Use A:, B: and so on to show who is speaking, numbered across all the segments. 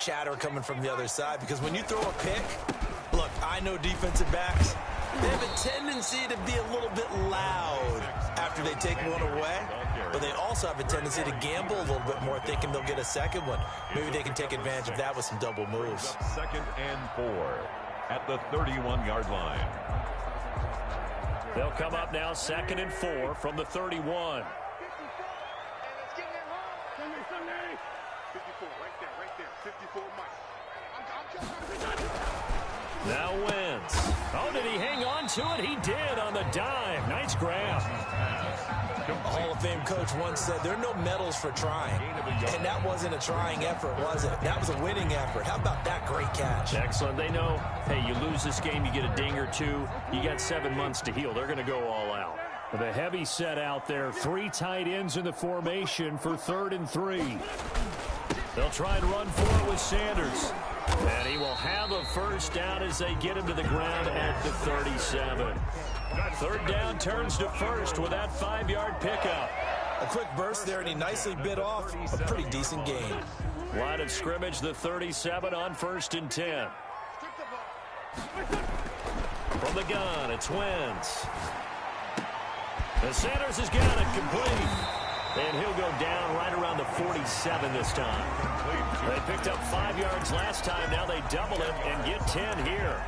A: chatter coming from the other side, because when you throw a pick, look, I know defensive backs, they have a tendency to be a little bit loud after they take one away, but they also have a tendency to gamble a little bit more, thinking they'll get a second one. Maybe they can take advantage of that with some double moves.
B: 2nd and 4 at the 31-yard line.
C: They'll come up now 2nd and 4 from the 31. Now wins. Oh, did he hang on to it? He did on the dive. Nice grab.
A: A Hall of Fame coach once said there are no medals for trying. And that wasn't a trying effort, was it? That was a winning effort. How about that great catch?
C: Excellent. They know, hey, you lose this game, you get a ding or two. You got 7 months to heal. They're going to go all out. The heavy set out there. 3 tight ends in the formation for 3rd and 3. They'll try and run for it with Sanders. And he will have a first down as they get him to the ground at the 37. 3rd down turns to 1st with that 5-yard pickup.
A: A quick burst there, and he nicely bit off a pretty decent gain.
C: Line of scrimmage, the 37 on 1st and 10. From the gun, it's Wentz. And Sanders has got it complete. And he'll go down right around the 47 this time. They picked up 5 yards last time. Now they double it and get 10 here.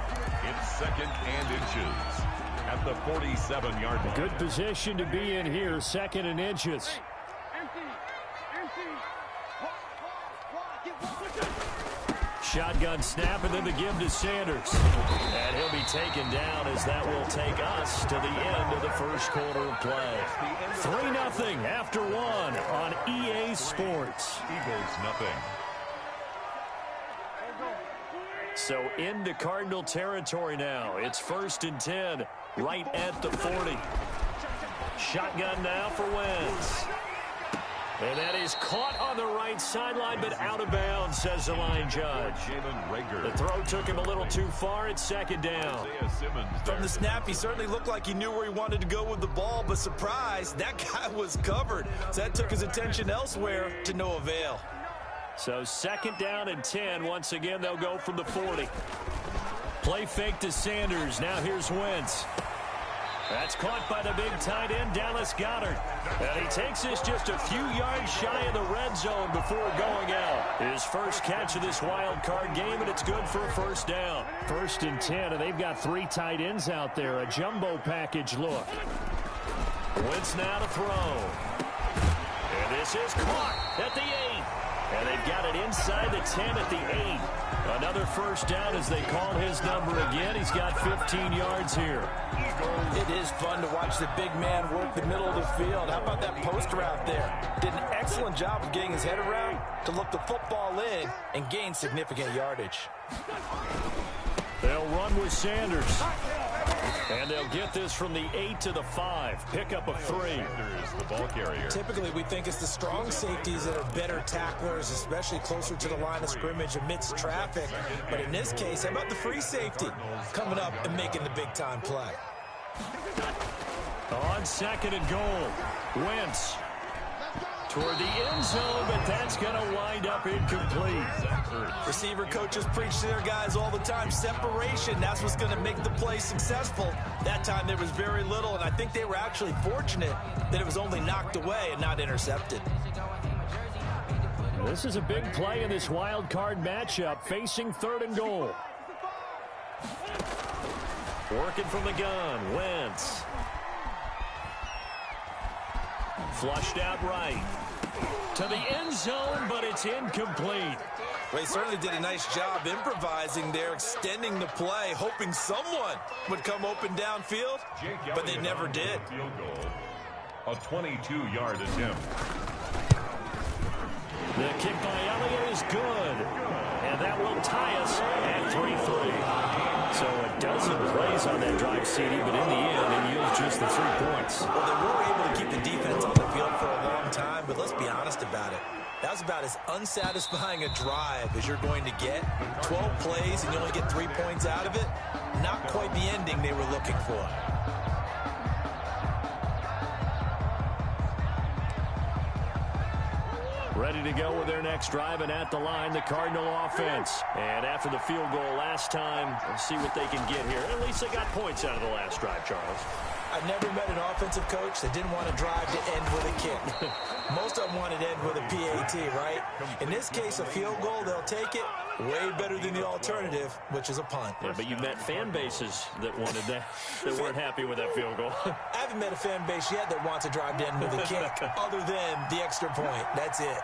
B: It's 2nd and inches at the 47-yard line.
C: Good position to be in here, 2nd and inches. Shotgun snap, and then the give to Sanders. And he'll be taken down as that will take us to the end of the first quarter of play. 3-0 after 1 on EA Sports.
B: Eagles nothing.
C: So into Cardinal territory now. It's 1st and 10, right at the 40. Shotgun now for Wentz. And that is caught on the right sideline, but out of bounds, says the line judge. The throw took him a little too far. It's 2nd down.
A: From the snap, he certainly looked like he knew where he wanted to go with the ball, but surprise, that guy was covered. So that took his attention elsewhere to no avail.
C: So 2nd down and 10. Once again, they'll go from the 40. Play fake to Sanders. Now here's Wentz. That's caught by the big tight end, Dallas Goedert. And he takes this just a few yards shy of the red zone before going out. His first catch of this wild card game, and it's good for a first down. 1st and 10, and they've got 3 tight ends out there. A jumbo package look. Wentz now to throw. And this is caught at the 8. And they've got it inside the 10 at the 8. Another first down as they call his number again. He's got 15 yards here.
A: It is fun to watch the big man work the middle of the field. How about that post route there? Did an excellent job of getting his head around to look the football in and gain significant yardage.
C: They'll run with Sanders. And they'll get this from the 8 to the 5. Pickup of 3.
B: The ball carrier.
A: Typically, we think it's the strong safeties that are better tacklers, especially closer to the line of scrimmage amidst traffic. But in this case, how about the free safety coming up and making the big-time play?
C: On 2nd and goal, Wentz toward the end zone, but that's going to wind up incomplete.
A: Receiver coaches preach to their guys all the time. Separation, that's what's going to make the play successful. That time there was very little, and I think they were actually fortunate that it was only knocked away and not intercepted.
C: This is a big play in this wild card matchup, facing 3rd and goal. Working from the gun, Wentz. Flushed out right. To the end zone, but it's incomplete.
A: Well, he certainly did a nice job improvising there, extending the play, hoping someone would come open downfield, but they never did.
B: Field goal, a 22-yard attempt.
C: The kick by Elliott is good, and that will tie us at 3-3. So a dozen plays on that drive, CD, but in the end, it yields just the 3 points.
A: Well, they were able to keep the defense on the field for a long time, but let's be honest about it. That was about as unsatisfying a drive as you're going to get. 12 plays and you only get 3 points out of it. Not quite the ending they were looking for.
C: Ready ready to go with their next drive, and at the line, the Cardinal offense. And after the field goal last time, we'll see what they can get here. At least they got points out of the last drive, Charles.
A: I've never met an offensive coach that didn't want to drive to end with a kick. Most of them wanted to end with a PAT, right? In this case, a field goal, they'll take it. Way better than the alternative, which is a punt.
C: Yeah, but you've met fan bases that wanted that, that weren't happy with that field goal.
A: I haven't met a fan base yet that wants to drive to end with a kick, other than the extra point. That's it.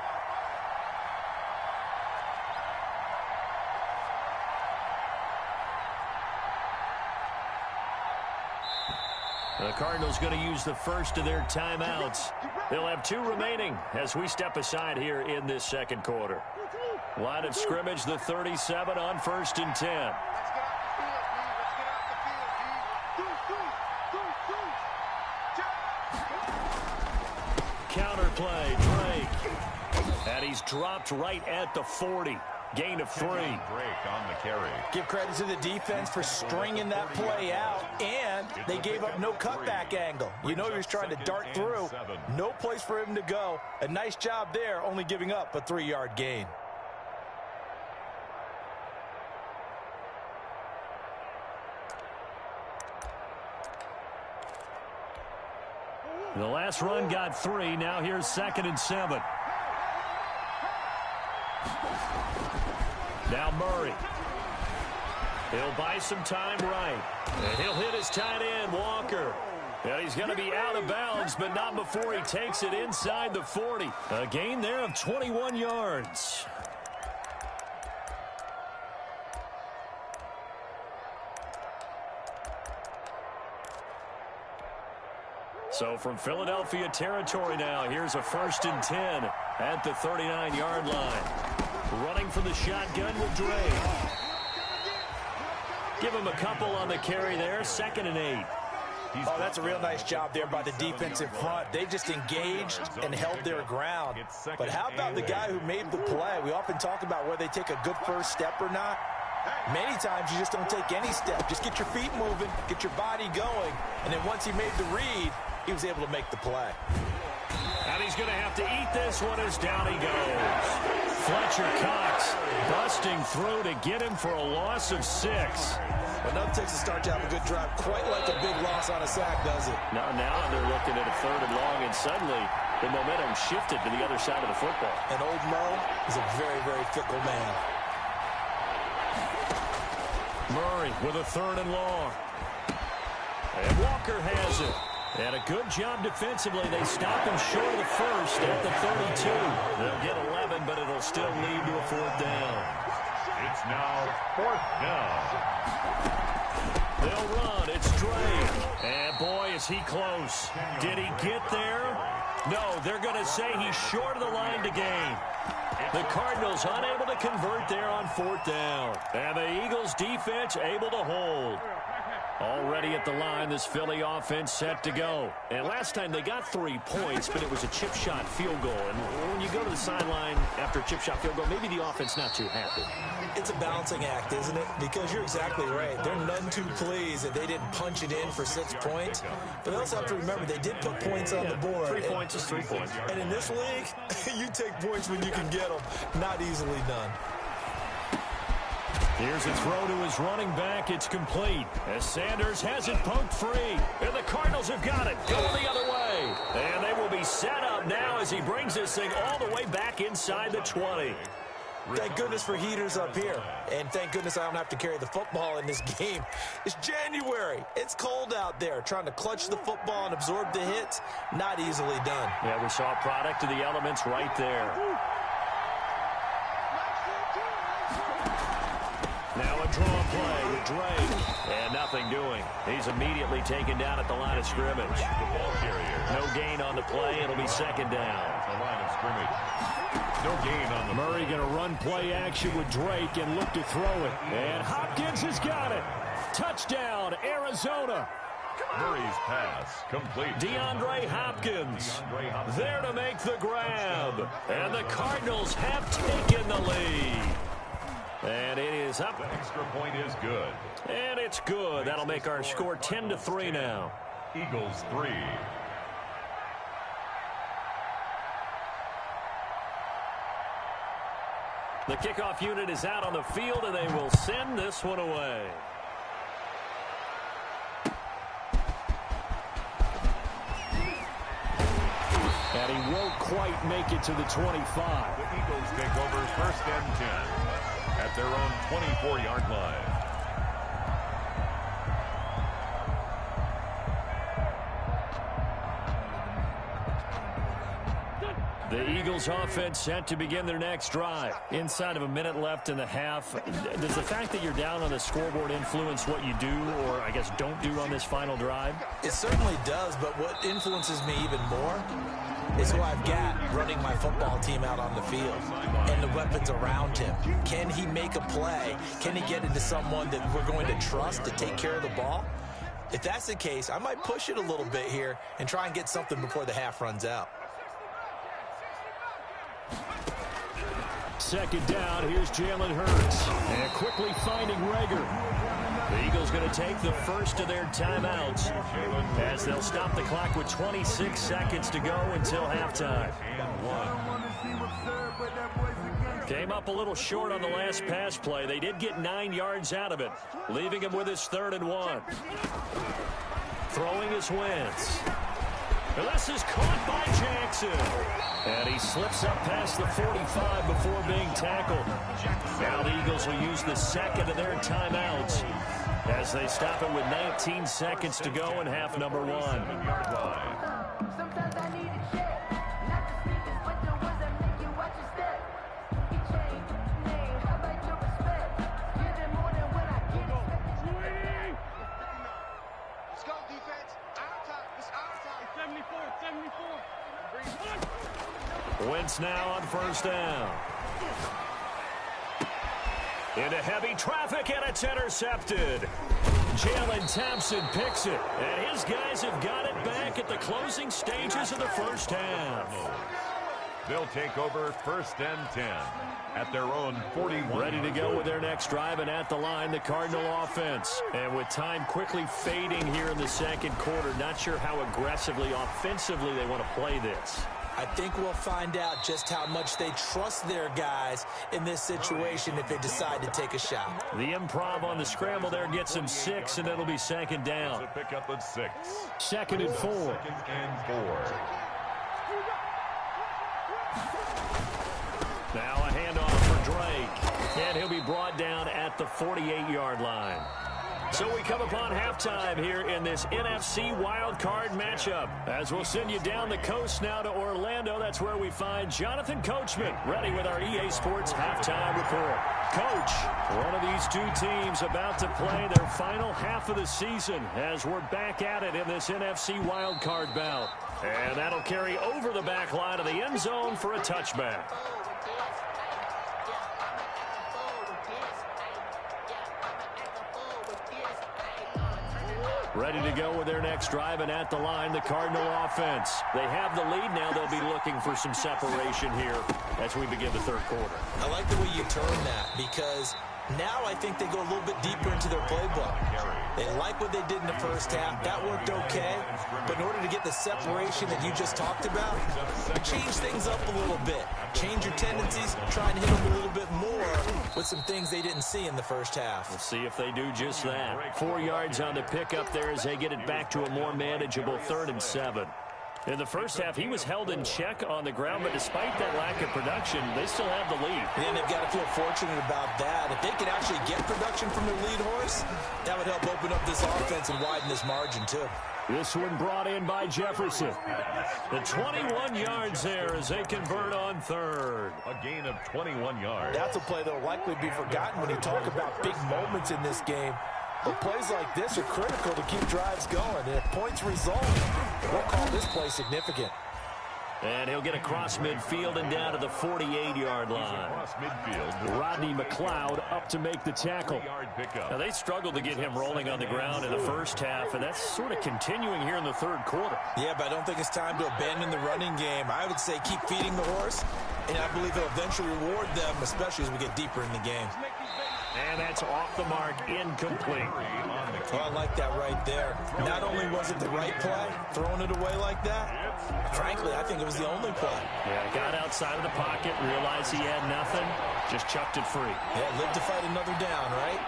C: The Cardinals going to use the first of their timeouts. They'll have 2 remaining as we step aside here in this second quarter. Line of scrimmage, the 37 on 1st and 10. Counter play, Drake. And he's dropped right at the 40. Gain of 3.
B: Break on the carry.
A: Give credit to the defense for stringing that play out, and they gave up no cutback angle. You know he was trying to dart through. No place for him to go. A nice job there, only giving up a 3-yard gain.
C: The last run got 3. Now here's 2nd and 7. Now Murray. He'll buy some time right. And he'll hit his tight end, Walker. And he's going to be out of bounds, but not before he takes it inside the 40. A gain there of 21 yards. So from Philadelphia territory now, here's a 1st and 10 at the 39-yard line. Running for the shotgun with Drake. Give him a couple on the carry there. 2nd and 8.
A: Oh, that's a real nice job there by the defensive front. They just engaged and held their ground. But how about the guy who made the play? We often talk about whether they take a good first step or not. Many times you just don't take any step. Just get your feet moving, get your body going, and then once he made the read, he was able to make the play.
C: And he's going to have to eat this one as down he goes. Fletcher Cox busting through to get him for a loss of 6.
A: But nothing takes a start to have a good drive quite like a big loss on a sack, does it?
C: Now they're looking at a 3rd and long, and suddenly the momentum shifted to the other side of the football.
A: And old Mo is a very, very fickle man.
C: Murray with a 3rd and long. And Walker has it. And a good job defensively. They stop him short of the 1st at the 32. They'll get 11, but it'll still lead to a 4th down.
B: It's now 4th down.
C: They'll run. It's Drake. And boy, is he close. Did he get there? No, they're going to say he's short of the line to gain. The Cardinals unable to convert there on 4th down. And the Eagles defense able to hold. Already at the line, this Philly offense set to go. And last time they got 3 points, but it was a chip shot field goal. And when you go to the sideline after a chip shot field goal, maybe the offense not too happy.
A: It's a balancing act, isn't it? Because you're exactly right. They're none too pleased that they didn't punch it in for 6 points. But they also have to remember they did put points on the board.
C: 3 points is 3 points.
A: And in this league, you take points when you can get them. Not easily done.
C: Here's a throw to his running back. It's complete. As Sanders has it poked free. And the Cardinals have got it. Going the other way. And they will be set up now as he brings this thing all the way back inside the 20.
A: Thank goodness for heaters up here. And thank goodness I don't have to carry the football in this game. It's January. It's cold out there. Trying to clutch the football and absorb the hits, not easily done.
C: Yeah, we saw a product of the elements right there. Now a draw play with Drake. And nothing doing. He's immediately taken down at the line of scrimmage.
B: The ball carrier.
C: No gain on the play. It'll be 2nd down.
B: The line of scrimmage. No gain on the
C: Murray going to run play action with Drake and look to throw it. And Hopkins has got it. Touchdown, Arizona.
B: Murray's pass complete.
C: DeAndre Hopkins there to make the grab. And the Cardinals have taken the lead. And it is up.
B: The extra point is good.
C: And it's good. That'll make our score 10-3 now.
B: Eagles 3.
C: The kickoff unit is out on the field, and they will send this one away. And he won't quite make it to the 25.
B: The Eagles take over 1st and 10 at their own 24-yard line.
C: The Eagles offense set to begin their next drive. Inside of a minute left in the half. Does the fact that you're down on the scoreboard influence what you do, or I guess don't do on this final drive?
A: It certainly does, but what influences me even more is who I've got running my football team out on the field and the weapons around him. Can he make a play? Can he get into someone that we're going to trust to take care of the ball? If that's the case, I might push it a little bit here and try and get something before the half runs out.
C: Second down, here's Jalen Hurts. And quickly finding Rager. The Eagles going to take the first of their timeouts as they'll stop the clock with 26 seconds to go until halftime. Came up a little short on the last pass play. They did get 9 yards out of it, leaving him with his 3rd and 1. Throwing his Wentz. This is caught by Jackson. And he slips up past the 45 before being tackled. Now the Eagles will use the second of their timeouts as they stop it with 19 seconds to go in half number 1.
D: Sometimes I need a check. Not the sneakers, but the ones that make you watch your step. You change name, how about your respect? Give them more than what I get.
E: Let's go, defense. Our time. It's our time. 74, 74.
C: Wentz now on 1st down. Into heavy traffic, and it's intercepted. Jalen Thompson picks it, and his guys have got it back at the closing stages of the first half.
B: They'll take over 1st and 10 at their own 41.
C: Ready to go with their next drive, and at the line, the Cardinal offense. And with time quickly fading here in the second quarter, not sure how aggressively, offensively they want to play this.
A: I think we'll find out just how much they trust their guys in this situation if they decide to take a shot.
C: The improv on the scramble there gets him 6, and it'll be 2nd down.
B: To pick up at 6.
C: 2nd and 4.
B: 2nd and 4.
C: Now a handoff for Drake, and he'll be brought down at the 48-yard line. So we come upon halftime here in this NFC wildcard matchup. As we'll send you down the coast now to Orlando, that's where we find Jonathan Coachman, ready with our EA Sports halftime report. Coach, one of these two teams about to play their final half of the season as we're back at it in this NFC wildcard bout. And that'll carry over the back line of the end zone for a touchback. Ready to go with their next drive, and at the line, the Cardinal offense. They have the lead now. They'll be looking for some separation here as we begin the third quarter.
A: I like the way you turn that, because now I think they go a little bit deeper into their playbook. They like what they did in the first half. That worked okay. But in order to get the separation that you just talked about, change things up a little bit. Change your tendencies. Try and hit them a little bit more with some things they didn't see in the first half.
C: We'll see if they do just that. 4 yards on the pickup there as they get it back to a more manageable 3rd and 7. In the first half, he was held in check on the ground, but despite that lack of production, they still have the lead.
A: And they've got to feel fortunate about that. If they could actually get production from their lead horse, that would help open up this offense and widen this margin, too.
C: This one brought in by Jefferson. The 21 yards there as they convert on 3rd.
B: A gain of 21 yards.
A: That's a play that will likely be forgotten when you talk about big moments in this game. But plays like this are critical to keep drives going. And if points result, we'll call this play significant.
C: And he'll get across midfield and down to the 48-yard line.
B: Across midfield.
C: Rodney McLeod up to make the tackle. Now, they struggled to get him rolling on the ground in the first half, and that's sort of continuing here in the third quarter.
A: Yeah, but I don't think it's time to abandon the running game. I would say keep feeding the horse, and I believe it'll eventually reward them, especially as we get deeper in the game.
C: And that's off the mark, incomplete.
A: Oh, I like that right there. Not only was it the right play, throwing it away like that, frankly, I think it was the only play.
C: Yeah, got outside of the pocket, realized he had nothing, just chucked it free.
A: Yeah, live to fight another down, right?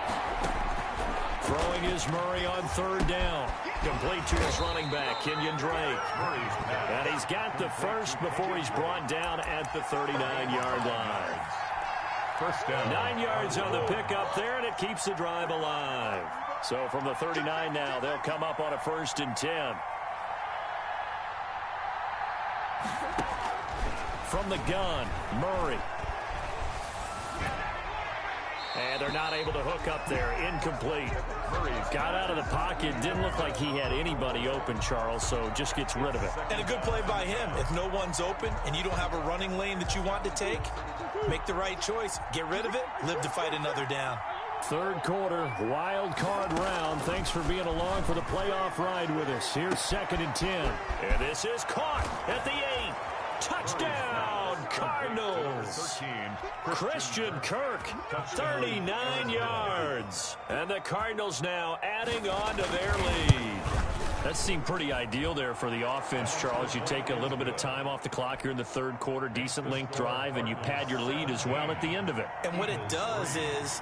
C: Throwing is Murray on third down. Complete to his running back, Kenyon Drake. And he's got the first before he's brought down at the 39-yard line.
B: First down.
C: 9 yards on the pickup there, and it keeps the drive alive. So from the 39 now, they'll come up on a 1st and 10. From the gun, Murray. And they're not able to hook up there. Incomplete. Got out of the pocket. Didn't look like he had anybody open, Charles, so just gets rid of it.
A: And a good play by him. If no one's open and you don't have a running lane that you want to take, make the right choice. Get rid of it. Live to fight another down.
C: Third quarter, wild card round. Thanks for being along for the playoff ride with us. Here's 2nd and 10. And this is caught at the 8. Touchdown, Cardinals. Christian Kirk, 39 yards. And the Cardinals now adding on to their lead. That seemed pretty ideal there for the offense, Charles. You take a little bit of time off the clock here in the third quarter, decent length drive, and you pad your lead as well at the end of it.
A: And what it does is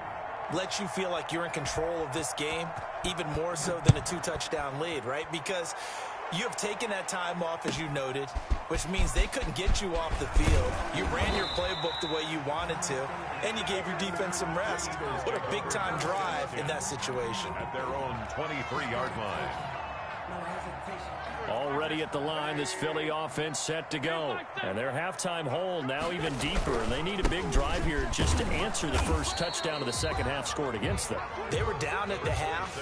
A: let you feel like you're in control of this game, even more so than a 2-touchdown lead, right? Because you have taken that time off, as you noted, which means they couldn't get you off the field. You ran your playbook the way you wanted to, and you gave your defense some rest. What a big-time drive in that situation.
B: At their own 23-yard line.
C: Already at the line, this Philly offense set to go. And their halftime hole now even deeper. And they need a big drive here just to answer the first touchdown of the second half scored against them.
A: They were down at the half.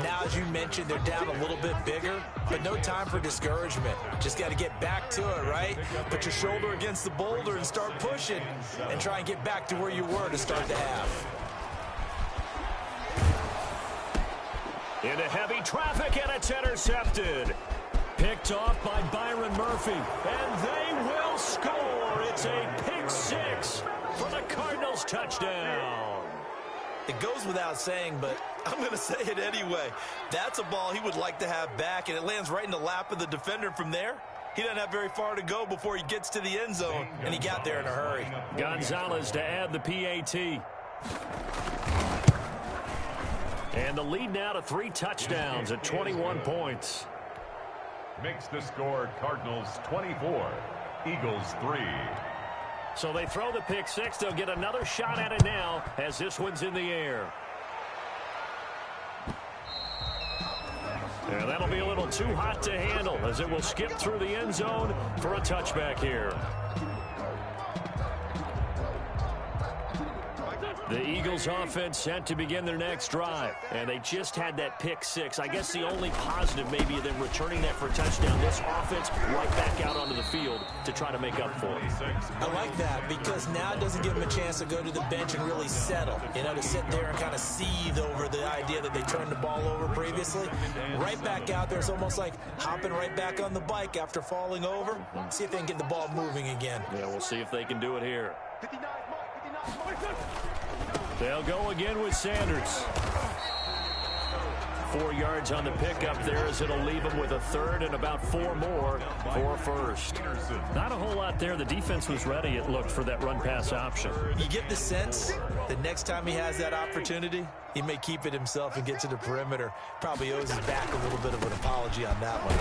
A: Now, as you mentioned, they're down a little bit bigger, but no time for discouragement. Just got to get back to it, right? Put your shoulder against the boulder and start pushing and try and get back to where you were to start the half.
C: Into heavy traffic, and it's intercepted. Picked off by Byron Murphy, and they will score. It's a pick six for the Cardinals touchdown.
A: It goes without saying, but I'm going to say it anyway. That's a ball he would like to have back, and it lands right in the lap of the defender from there. He doesn't have very far to go before he gets to the end zone, and he got there in a hurry.
C: Gonzalez to add the PAT. And the lead now to 3 touchdowns at 21 points.
B: Makes the score Cardinals 24, Eagles 3.
C: So they throw the pick six. They'll get another shot at it now as this one's in the air. And that'll be a little too hot to handle as it will skip through the end zone for a touchback here. The Eagles offense set to begin their next drive, and they just had that pick six. I guess the only positive maybe of them returning that for a touchdown. This offense right back out onto the field to try to make up for it.
A: I like that because now it doesn't give them a chance to go to the bench and really settle. You know, to sit there and kind of seethe over the idea that they turned the ball over previously. Right back out there, it's almost like hopping right back on the bike after falling over. See if they can get the ball moving again.
C: Yeah, we'll see if they can do it here. They'll go again with Sanders. 4 yards on the pickup there as it'll leave them with a third and about 4 more for a first. Not a whole lot there. The defense was ready, it looked, for that run-pass option.
A: You get the sense that next time he has that opportunity, he may keep it himself and get to the perimeter. Probably owes his back a little bit of an apology on that one.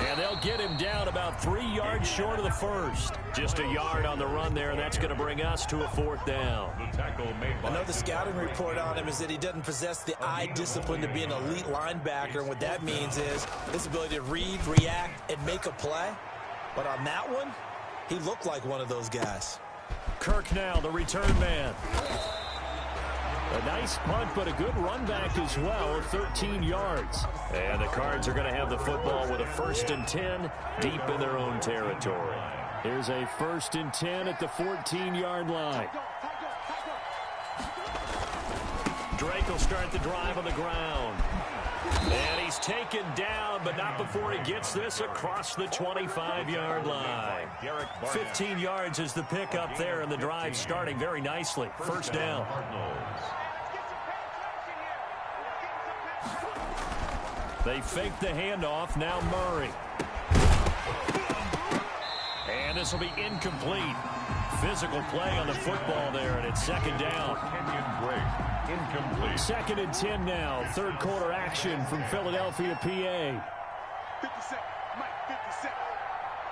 C: And they'll get him down about 3 yards short of the first. Just a yard on the run there, and that's going to bring us to a 4th down.
A: I know the scouting report on him is that he doesn't possess the eye discipline to be an elite linebacker, and what that means is his ability to read, react, and make a play. But on that one, he looked like one of those guys.
C: Kirk now, the return man. A nice punt, but a good run back as well, 13 yards. And the Cards are going to have the football with a 1st and 10 deep in their own territory. Here's a 1st and 10 at the 14-yard line. Drake will start the drive on the ground. And he's taken down, but not before he gets this across the 25-yard line. 15 yards is the pickup there, and the drive starting very nicely. 1st down. They fake the handoff. Now Murray. And this will be incomplete. Physical play on the football there, and it's second down.
B: Kenyon Drake, incomplete.
C: 2nd and 10 now. Third quarter action from Philadelphia, PA.
E: 50 seconds. Mike, 50 seconds.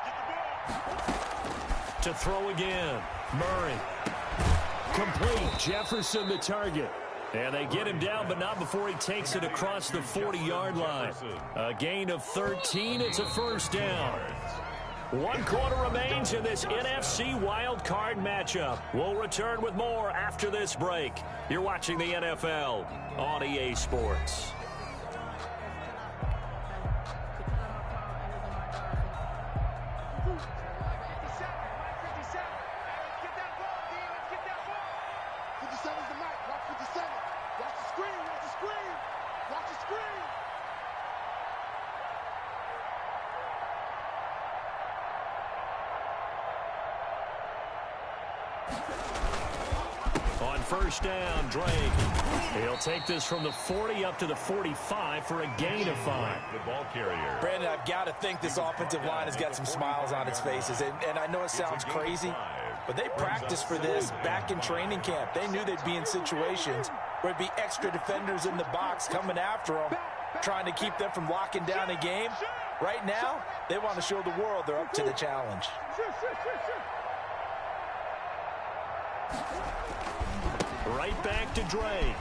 E: Get the ball.
C: To throw again. Murray. Complete. Jefferson the target. And they get him down, but not before he takes it across the 40-yard line. A gain of 13. It's a first down. 1 quarter remains in this NFC wildcard matchup. We'll return with more after this break. You're watching the NFL on EA Sports. On first down, Drake. He'll take this from the 40 up to the 45 for a gain of 5.
B: The ball carrier.
A: Brandon, I've got to think this offensive line has got some smiles on its faces. And I know it sounds crazy, but they practiced for this back in training camp. They knew they'd be in situations where it'd be extra defenders in the box coming after them, trying to keep them from locking down a game. Right now, they want to show the world they're up to the challenge.
C: Right back to Drake.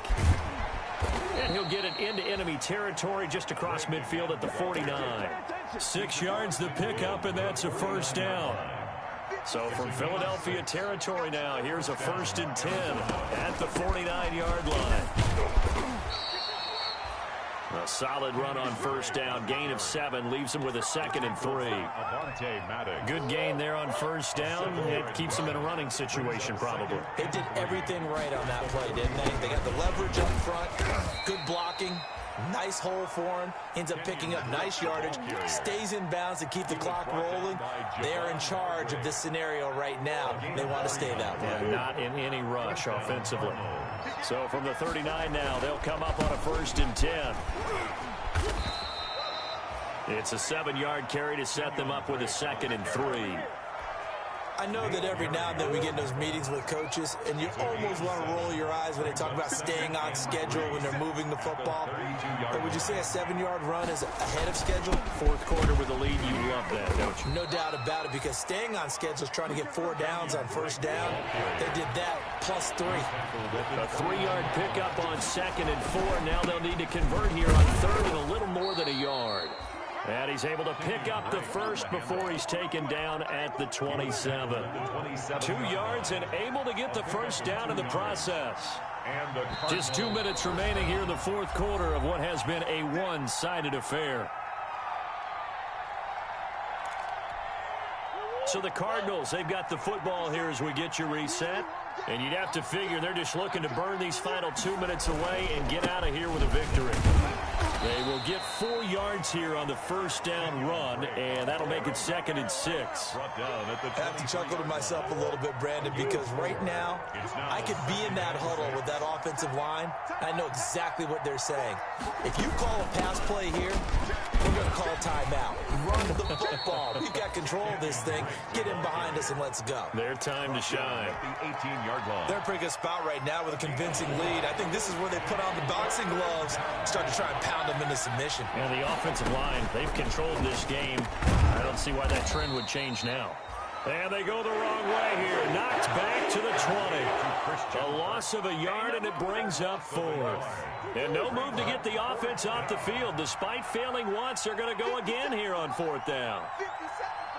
C: And he'll get it into enemy territory just across midfield at the 49. 6 yards the pickup, and that's a first down. So from Philadelphia territory now, here's a 1st and 10 at the 49-yard line. A solid run on first down. Gain of 7 leaves him with a 2nd and 3. Good gain there on first down. It keeps him in a running situation probably.
A: They did everything right on that play, didn't they? They got the leverage up front, good blocking, nice hole for him, ends up picking up nice yardage, stays in bounds to keep the clock rolling. They're in charge of this scenario right now. They want to stay that way.
C: And not in any rush offensively. So from the 39 now, they'll come up on a 1st and 10. It's a 7-yard carry to set them up with a 2nd and 3.
A: I know that every now and then we get in those meetings with coaches, and you almost want to roll your eyes when they talk about staying on schedule when they're moving the football. But would you say a 7-yard run is ahead of schedule?
C: 4th quarter with a lead, you love that, don't you?
A: No doubt about it, because staying on schedule is trying to get 4 downs on first down. They did that, plus 3.
C: A 3-yard pickup on 2nd and 4. Now they'll need to convert here on 3rd and a little more than a yard. And he's able to pick up the first before he's taken down at the 27. 2 yards and able to get the first down in the process. Just 2 minutes remaining here in the 4th quarter of what has been a one-sided affair. So the Cardinals, they've got the football here as we get your reset. And you'd have to figure they're just looking to burn these final 2 minutes away and get out of here with a victory. They will get 4 yards here on the first down run, and that'll make it 2nd and 6.
A: I have to chuckle to myself a little bit, Brandon, because right now I could be in that huddle with that offensive line. I know exactly what they're saying. If you call a pass play here, we're going to call a timeout. Run the football. We've got control of this thing. Get in behind us and let's go.
C: Their time to shine.
B: The 18-yard line.
A: They're a pretty good spot right now with a convincing lead. I think this is where they put on the boxing gloves, start to try and pound them into submission.
C: And the offensive line, they've controlled this game. I don't see why that trend would change now. And they go the wrong way here. Knocked back to the 20. A loss of a yard, and it brings up 4th. And no move to get the offense off the field. Despite failing once, they're going to go again here on 4th down.
E: 50 seconds to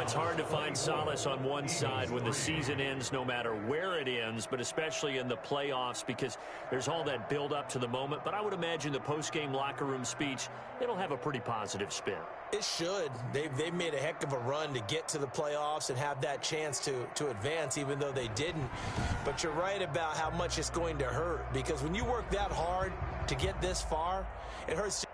C: it's hard to find solace on one side when the season ends, no matter where it ends, but especially in the playoffs, because there's all that build up to the moment. But I would imagine the post-game locker room speech, it'll have a pretty positive spin.
A: It should. They've made a heck of a run to get to the playoffs and have that chance to advance, even though they didn't. But you're right about how much it's going to hurt, because when you work that hard to get this far, it hurts.